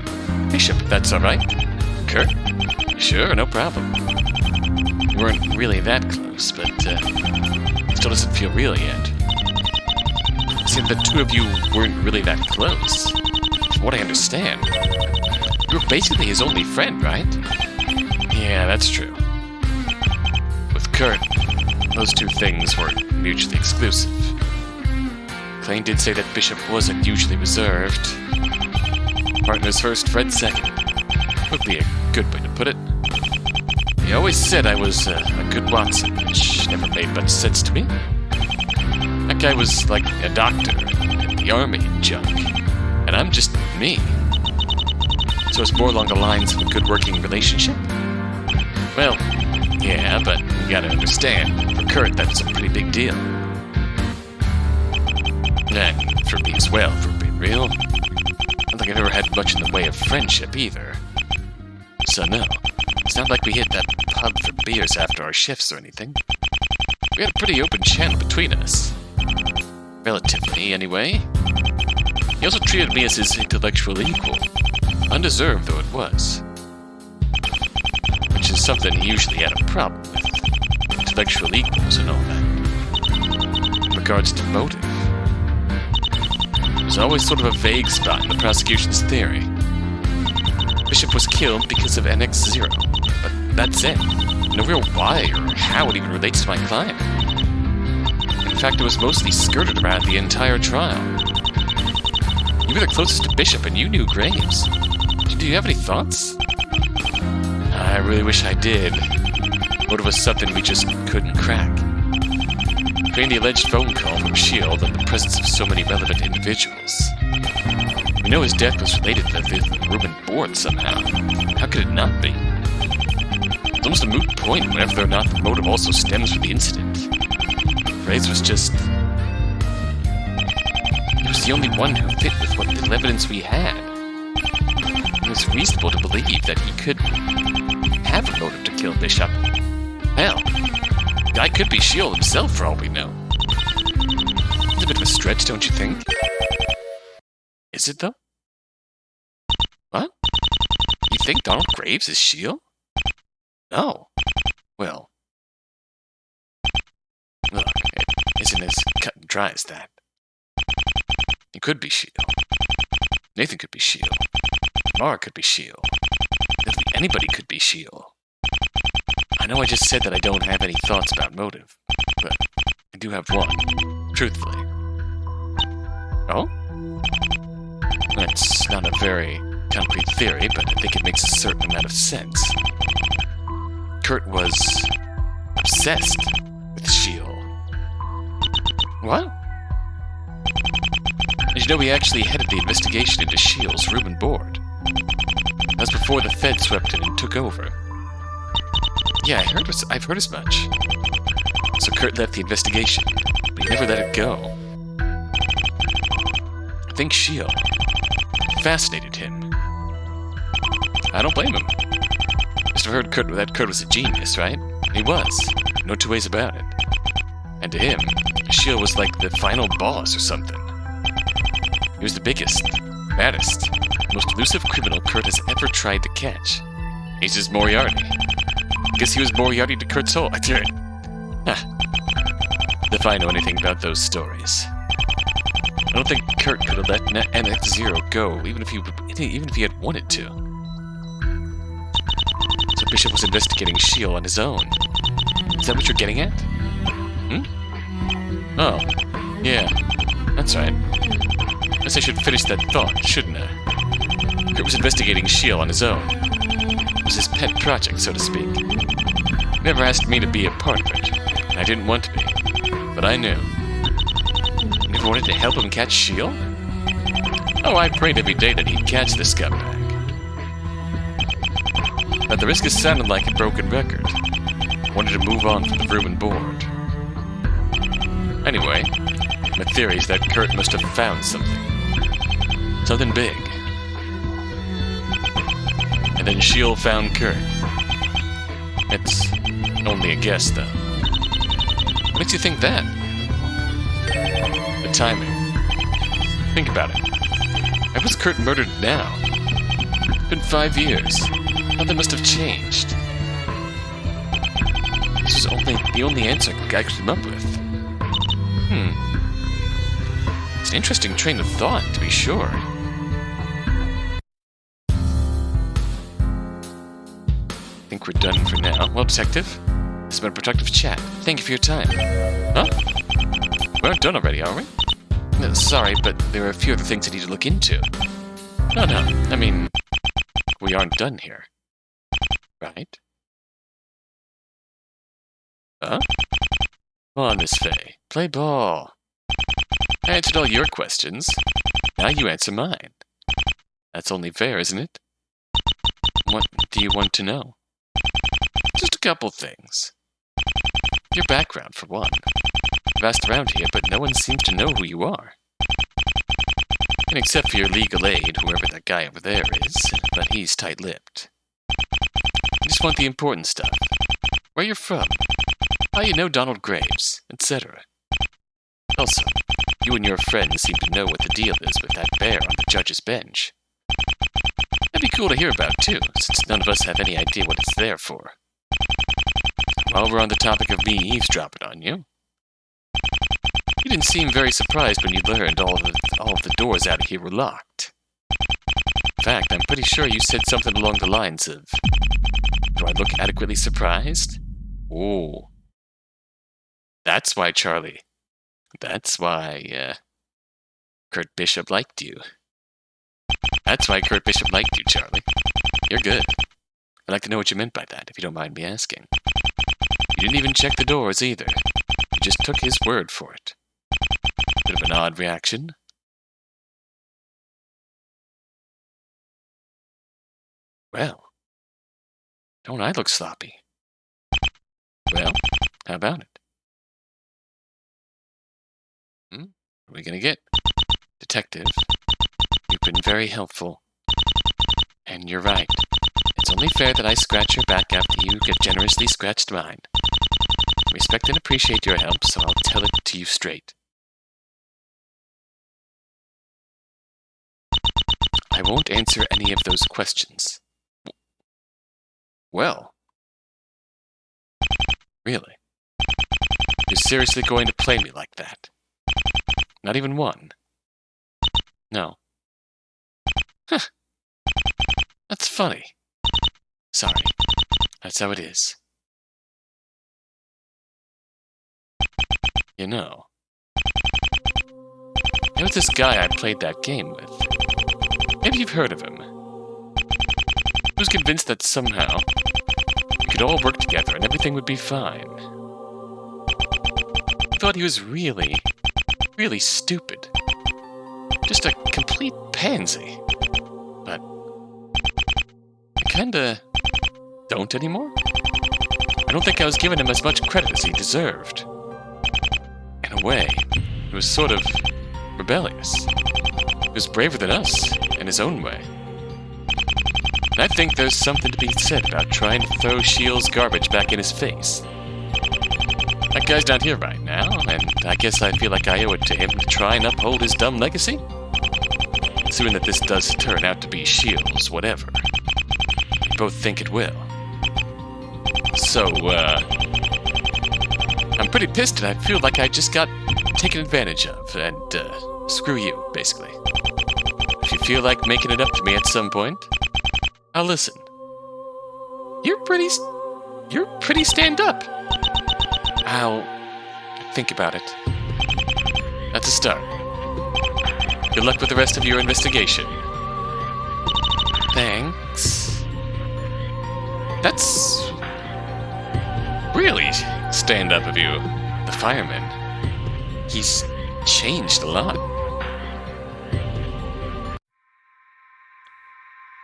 Bishop, if that's alright. Kurt? Sure, no problem. We weren't really that close, but still doesn't feel real yet. See, the two of you weren't really that close. From what I understand, you were basically his only friend, right? Yeah, that's true. With Kurt, those two things weren't mutually exclusive. Klein did say that Bishop was unusually reserved. Partners first, friends second. Would be a good way to put it. He always said I was a good Watson, which never made much sense to me. That guy was like a doctor in the army and junk, and I'm just me. So it's more along the lines of a good working relationship? Well, yeah, but you gotta understand, for Kurt that's a pretty big deal. And for me as well, for being real. I don't think I've ever had much in the way of friendship either. So no, it's not like we hit that pub for beers after our shifts or anything. We had a pretty open channel between us. Relatively, anyway. He also treated me as his intellectual equal. Undeserved though it was. Which is something he usually had a problem with. Intellectual equals and all that. In regards to motive. There's always sort of a vague spot in the prosecution's theory. Bishop was killed because of NX0, but that's it. No real why or how it even relates to my client. In fact, it was mostly skirted around the entire trial. You were the closest to Bishop and you knew Graves. Do you have any thoughts? I really wish I did. Motive was something we just couldn't crack. Between the alleged phone call from S.H.I.E.L.D. and the presence of so many relevant individuals. We know his death was related to the room and board somehow. How could it not be? It's almost a moot point whether or not the motive also stems from the incident. Graves was just... He was the only one who fit with what the evidence we had. It was reasonable to believe that he could have a motive to kill Bishop. Hell, the guy could be S.H.I.E.L.D. himself for all we know. It's a bit of a stretch, don't you think? Is it, though? What? You think Donald Graves is S.H.I.E.L.D.? No. Well, look, it isn't as cut and dry as that. He could be S.H.I.E.L.D. Nathan could be S.H.I.E.L.D. Damara could be S.H.I.E.L.D. Literally anybody could be S.H.I.E.L.D. I know I just said that I don't have any thoughts about motive, but I do have one, truthfully. Oh? That's not a very concrete theory, but I think it makes a certain amount of sense. Kurt was obsessed with S.H.I.E.L.D. What? Did you know he actually headed the investigation into S.H.I.E.L.D.'s room and board? That was before the Fed swept in and took over. Yeah, I've heard as much. So Kurt left the investigation, but he never let it go. I think S.H.I.E.L.D. fascinated him. I don't blame him. Must have heard that Kurt was a genius, right? He was. No two ways about it. And to him, S.H.I.E.L.D. was like the final boss or something. He was the biggest, baddest, most elusive criminal Kurt has ever tried to catch. He's his Moriarty. Guess he was Moriarty to Kurt's whole... If I know anything about those stories. I don't think Kurt could have let NX0 go, even if he had wanted to. So Bishop was investigating S.H.I.E.L.D. on his own. Is that what you're getting at? Oh, yeah, that's right. Guess I should finish that thought, shouldn't I? Kurt was investigating S.H.I.E.L.D. on his own. It was his pet project, so to speak. He never asked me to be a part of it, and I didn't want to be. But I knew. wanted to help him catch Shield? Oh, I prayed every day that he'd catch the scumbag. But the risk has sounded like a broken record. I wanted to move on from the room and board. Anyway, my theory is that Kurt must have found something. Something big. And then Shield found Kurt. It's only a guess, though. What makes you think that? The timing. Think about it. Why was Kurt murdered now? It's been 5 years. Nothing must have changed. This is the only answer I could come up with. It's an interesting train of thought, to be sure. I think we're done for now. Well, Detective, this has been a productive chat. Thank you for your time. Huh? We aren't done already, are we? No, sorry, but there are a few other things I need to look into. No, I mean, we aren't done here. Right? Huh? Come on, Miss Faye. Play ball. I answered all your questions. Now you answer mine. That's only fair, isn't it? What do you want to know? Just a couple things. Your background, for one. I've asked around here, but no one seems to know who you are. And except for your legal aid, whoever that guy over there is, but he's tight-lipped. I just want the important stuff. Where you're from, how you know Donald Graves, etc. Also, you and your friends seem to know what the deal is with that bear on the judge's bench. That'd be cool to hear about, too, since none of us have any idea what it's there for. While we're on the topic of me eavesdropping on you, you didn't seem very surprised when you learned all of the doors out of here were locked. In fact, I'm pretty sure you said something along the lines of, "Do I look adequately surprised?" Oh. That's why, Charlie. That's why, Kurt Bishop liked you. That's why Kurt Bishop liked you, Charlie. You're good. I'd like to know what you meant by that, if you don't mind me asking. You didn't even check the doors, either. You just took his word for it. Bit of an odd reaction. Well, don't I look sloppy? Well, how about it? What are we gonna get? Detective, you've been very helpful. And you're right. It's only fair that I scratch your back after you get generously scratched mine. I respect and appreciate your help, so I'll tell it to you straight. I won't answer any of those questions. Well. Really? You're seriously going to play me like that? Not even one? No. Huh. That's funny. Sorry. That's how it is. You know, there was this guy I played that game with. Maybe you've heard of him. He was convinced that somehow we could all work together and everything would be fine. He thought he was really, really stupid. Just a complete pansy. But I kinda don't anymore. I don't think I was giving him as much credit as he deserved. In a way, he was sort of rebellious. He was braver than us, in his own way. And I think there's something to be said about trying to throw Shields' garbage back in his face. That guy's not here right now, and I guess I feel like I owe it to him to try and uphold his dumb legacy. Assuming that this does turn out to be Shields, whatever. We both think it will. So, I'm pretty pissed and I feel like I just got taken advantage of, and, screw you, basically. If you feel like making it up to me at some point, I'll listen. You're pretty stand-up. I'll think about it. That's a start. Good luck with the rest of your investigation. Thanks. That's really stand-up of you. The fireman. He's changed. changed a lot.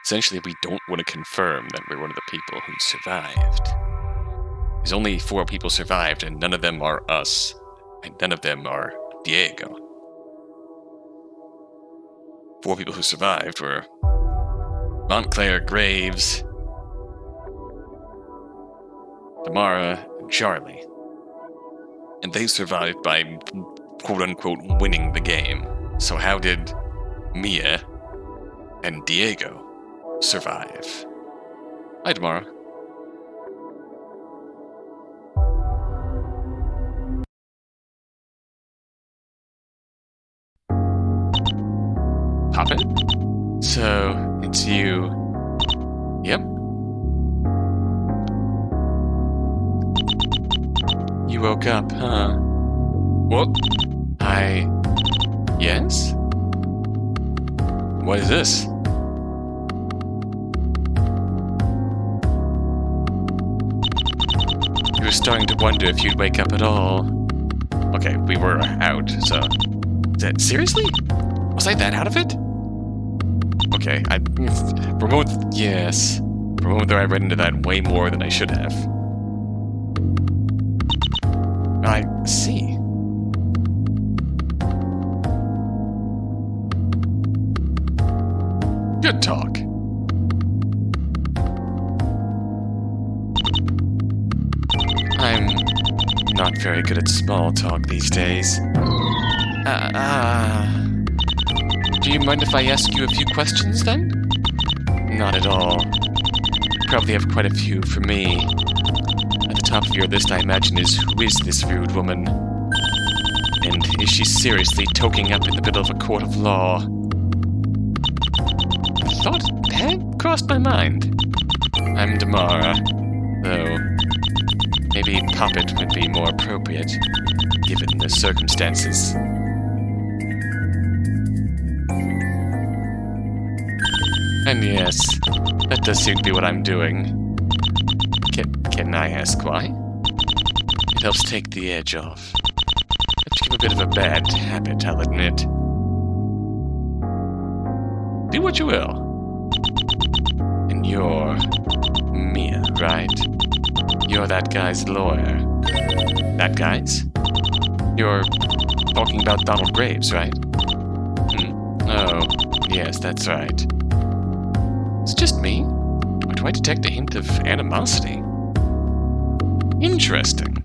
Essentially, we don't want to confirm that we're one of the people who survived. There's only 4 people survived, and none of them are us. And none of them are Diego. 4 people who survived were Montclair, Graves, Damara, and Charlie. And they survived by, quote-unquote, winning the game. So how did Mia and Diego survive? Hi, Damara. Pop it? So, it's you. Yep. You woke up, huh? What? Yes? What is this? You were starting to wonder if you'd wake up at all. Okay, we were out, so... Seriously? Was I that out of it? Okay, for a moment, yes. For a moment there I read into that way more than I should have. I see. Good talk. I'm not very good at small talk these days. Do you mind if I ask you a few questions, then? Not at all. You probably have quite a few for me. At the top of your list, I imagine, is who is this rude woman? And is she seriously toking up in the middle of a court of law? The thought had crossed my mind. I'm Damara, though maybe Poppet would be more appropriate, given the circumstances. And yes, that does seem to be what I'm doing. Can I ask why? It helps take the edge off. It's become a bit of a bad habit, I'll admit. Do what you will. And you're Mia, right? You're that guy's lawyer. That guy's? You're talking about Donald Graves, right? Oh, yes, that's right. It's just me? Or do I detect a hint of animosity? Interesting.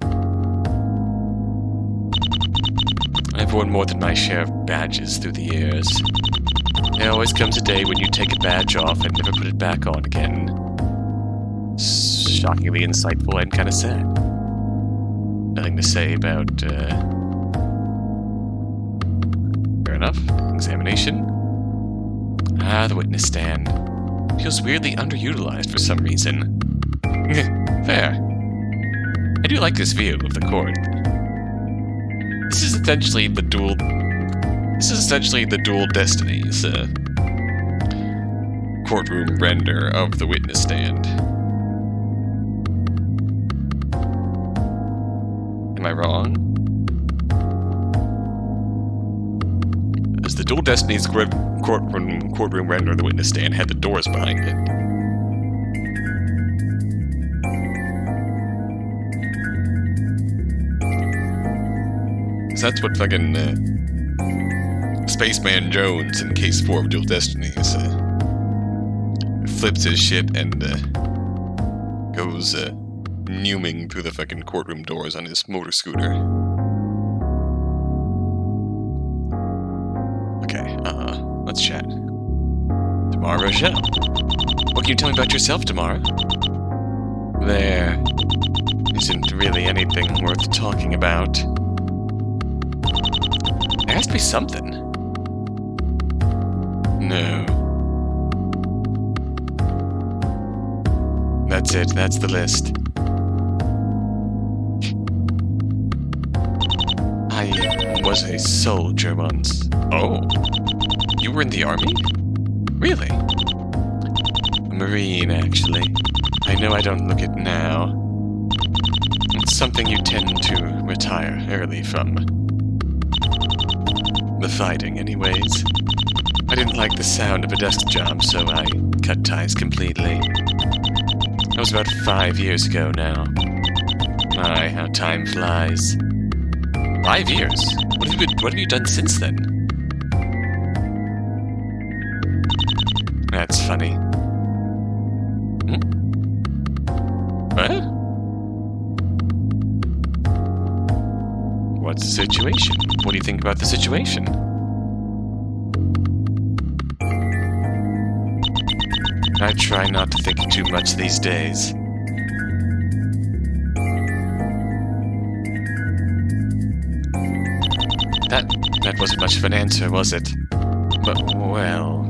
I've worn more than my share of badges through the years. There always comes a day when you take a badge off and never put it back on again. Shockingly insightful and kind of sad. Nothing to say about, Fair enough. Examination. The witness stand. Feels weirdly underutilized for some reason. Fair. I do like this view of the court. This is essentially the dual destinies, courtroom render of the witness stand. Am I wrong? As the dual destinies courtroom render of the witness stand had the doors behind it. So that's what fucking Spaceman Jones in Case 4 of Dual Destinies flips his shit and goes numing through the fucking courtroom doors on his motor scooter. Okay, let's chat. Damara Rochelle. What can you tell me about yourself, Damara? There isn't really anything worth talking about. There has to be something. No. That's it, that's the list. I was a soldier once. Oh. You were in the army? Really? A Marine, actually. I know I don't look it now. It's something you tend to retire early from. The fighting, anyways. I didn't like the sound of a desk job, so I cut ties completely. That was about 5 years ago now. My, how time flies. 5 years? What have you done since then? That's funny. What? What's the situation? What do you think about the situation? I try not to think too much these days. That wasn't much of an answer, was it? But, well...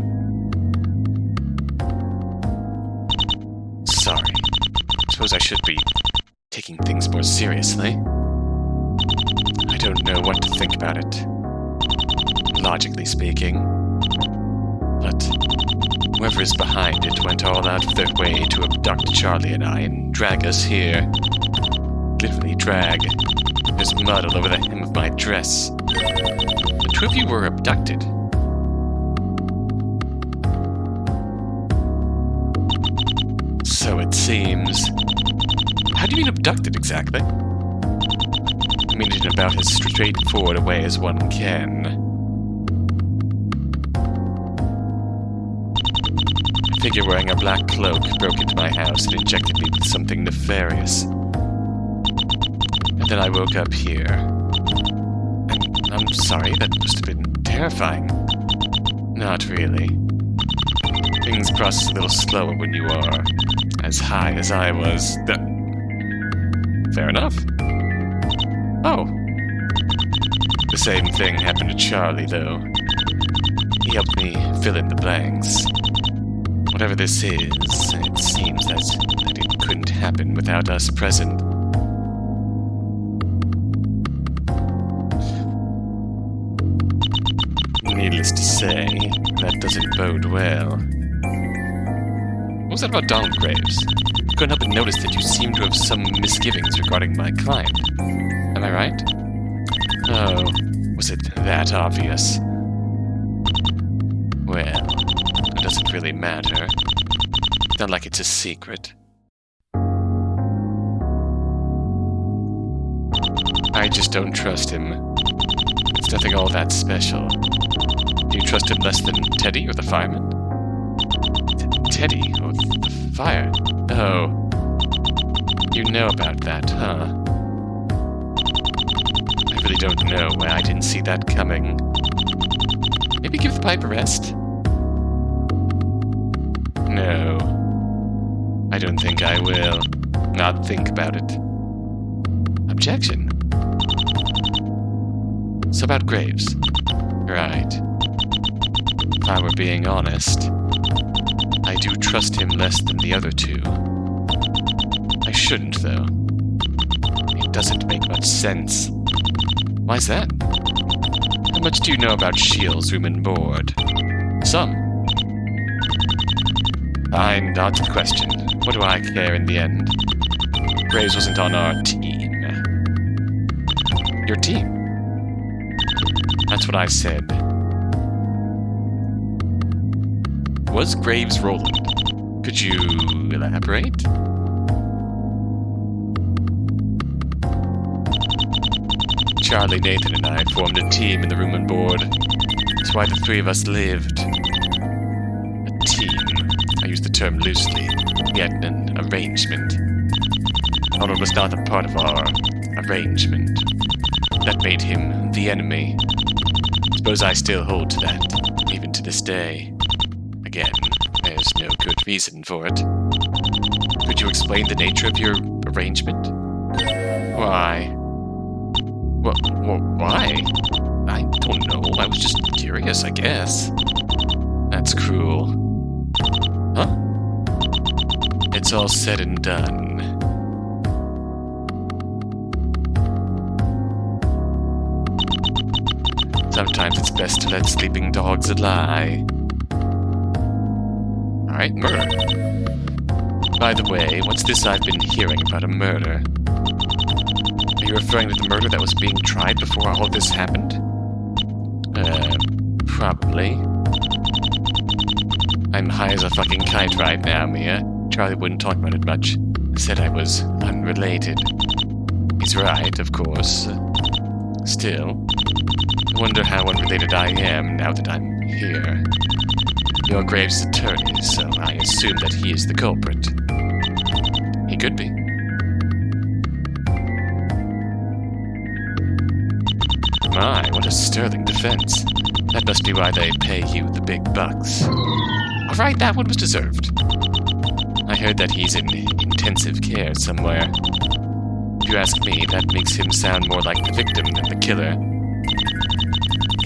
Sorry. Suppose I should be taking things more seriously. I don't know what to think about it. Logically speaking. But whoever is behind it went all out of their way to abduct Charlie and I and drag us here. Literally drag. There's mud all over the hem of my dress. The two of you were abducted. So it seems. How do you mean abducted exactly? I mean it in about as straightforward a way as one can. A figure wearing a black cloak broke into my house and injected me with something nefarious. And then I woke up here. And I'm sorry, that must have been terrifying. Not really. Things process a little slower when you are as high as I was. Fair enough. Oh. The same thing happened to Charlie, though. He helped me fill in the blanks. Whatever this is, it seems that it couldn't happen without us present. Needless to say, that doesn't bode well. What was that about Donald Graves? Couldn't help but notice that you seem to have some misgivings regarding my client. Am I right? Oh, was it that obvious? Well, it doesn't really matter. Not like it's a secret. I just don't trust him. It's nothing all that special. Do you trust him less than Teddy or the fireman? Teddy? Or the fire? Oh. You know about that, huh? I really don't know why I didn't see that coming. Maybe give the pipe a rest? No. I don't think I will. Not think about it. Objection. So about Graves. Right. If I were being honest, I do trust him less than the other two. I shouldn't, though. It doesn't make much sense. Why's that? How much do you know about Shields' room and board? Some. Fine, dodge the question. What do I care in the end? Graves wasn't on our team. Your team? That's what I said. Was Graves Roland? Could you elaborate? Charlie, Nathan, and I formed a team in the room and board. That's why the three of us lived. A team. I use the term loosely. We had an arrangement. Ronald was not a part of our arrangement. That made him the enemy. Suppose I still hold to that, even to this day. Again, there's no good reason for it. Could you explain the nature of your arrangement? Why? Why? I don't know. I was just curious, I guess. That's cruel. Huh? It's all said and done. Sometimes it's best to let sleeping dogs lie. Alright, murder. By the way, what's this I've been hearing about a murder? Are you referring to the murder that was being tried before all this happened? Probably. I'm high as a fucking kite right now, Mia. Charlie wouldn't talk about it much. Said I was unrelated. He's right, of course. Still, I wonder how unrelated I am now that I'm here. You're Graves' attorney, so I assume that he is the culprit. He could be. My, what a sterling defense. That must be why they pay you the big bucks. Alright, that one was deserved. I heard that he's in intensive care somewhere. If you ask me, that makes him sound more like the victim than the killer.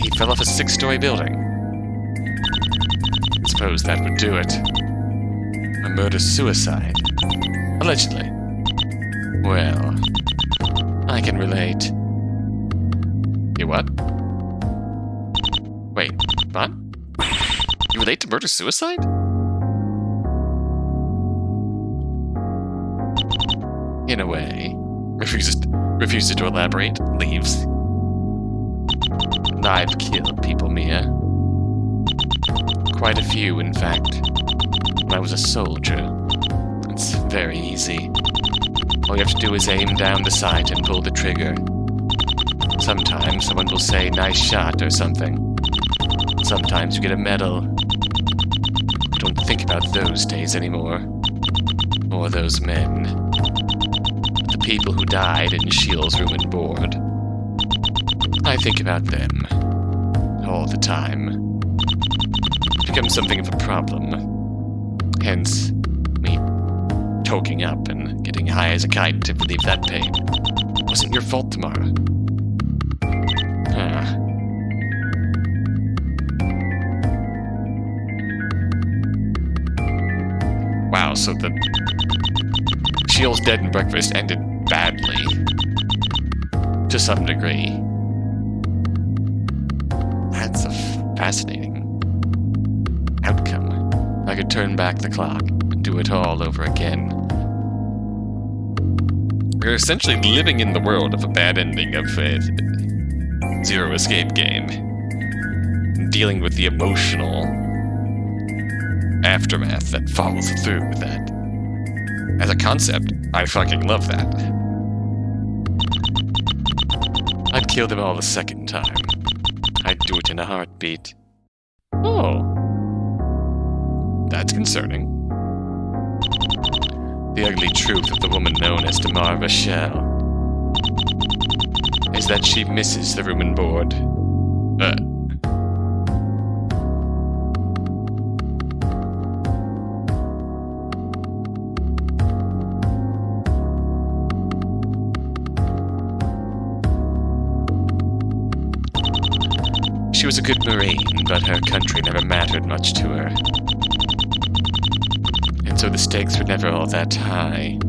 He fell off a 6-story building. I suppose that would do it. A murder-suicide. Allegedly. Well, I can relate. You what? Wait, what? You relate to murder-suicide? In a way. Refuses to elaborate. Leaves. I've killed people, Mia. Quite a few, in fact. When I was a soldier. It's very easy. All you have to do is aim down the sight and pull the trigger. Sometimes someone will say, "Nice shot," or something. Sometimes you get a medal. I don't think about those days anymore. Or those men. The people who died in Shields' room and board. I think about them. All the time. It becomes something of a problem. Hence, me toking up and getting high as a kite to relieve that pain. Wasn't your fault, Damara. Wow, so the Shields' Dead and Breakfast ended badly. To some degree. That's a fascinating outcome. I could turn back the clock and do it all over again. We're essentially living in the world of a bad ending of a Zero Escape game. Dealing with the emotional aftermath that follows through with that. As a concept, I fucking love that. I'd kill them all the second time. I'd do it in a heartbeat. Oh. That's concerning. The ugly truth of the woman known as Damara Rochelle is that she misses the room and board. She was a good Marine, but her country never mattered much to her. And so the stakes were never all that high.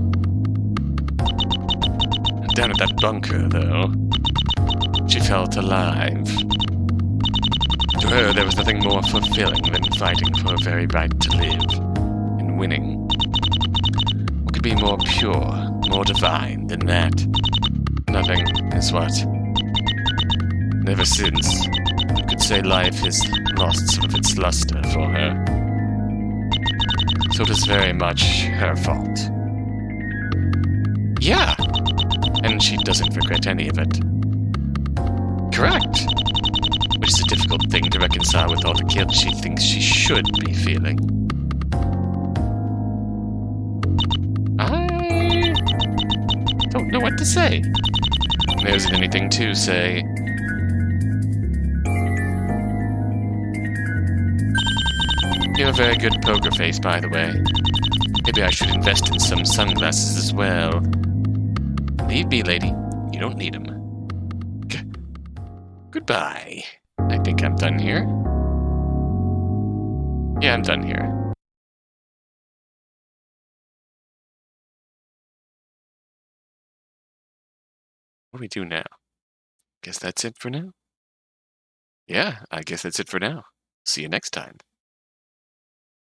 Down at that bunker, though, she felt alive. To her, there was nothing more fulfilling than fighting for her very right to live, and winning. What could be more pure, more divine than that? Nothing is what. And ever since, you could say life has lost some of its luster for her. So it is very much her fault. Yeah! And she doesn't regret any of it. Correct! Which is a difficult thing to reconcile with all the guilt she thinks she should be feeling. I don't know what to say. There isn't anything to say. You have a very good poker face, by the way. Maybe I should invest in some sunglasses as well. Leave me, lady. You don't need them. Goodbye. I think I'm done here. Yeah, I'm done here. What do we do now? Guess that's it for now? Yeah, I guess that's it for now. See you next time.